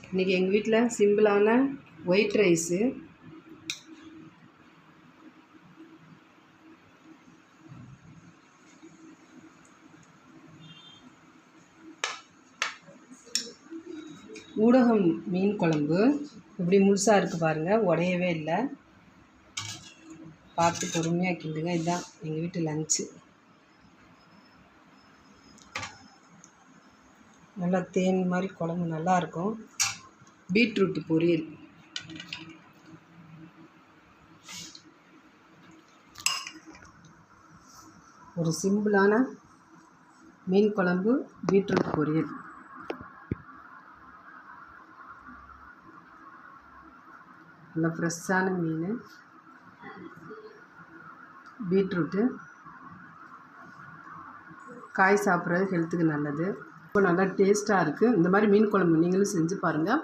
இன்றைக்கி எங்கள் வீட்டில் சிம்பிளான ஒயிட் ரைஸு, ஊடகம் மீன் குழம்பு. இப்படி முழுசாக இருக்குது பாருங்கள், உடையவே இல்லை. பார்த்து பொறுமையாக கிண்டுங்க. இதுதான் எங்கள் வீட்டு லஞ்சு. நல்லா தேன் மாதிரி குழம்பு நல்லாயிருக்கும். பீட்ரூட்டு பொரியல். ஒரு சிம்பிளான மீன் குழம்பு, பீட்ரூட் பொரியல். நல்லா ஃப்ரெஷ்ஷான மீன், பீட்ரூட்டு. காய் சாப்பிட்றது ஹெல்த்துக்கு நல்லது. ரொம்ப நல்லா டேஸ்ட்டாக இருக்குது. இந்த மாதிரி மீன் குழம்பு நீங்களும் செஞ்சு பாருங்கள்.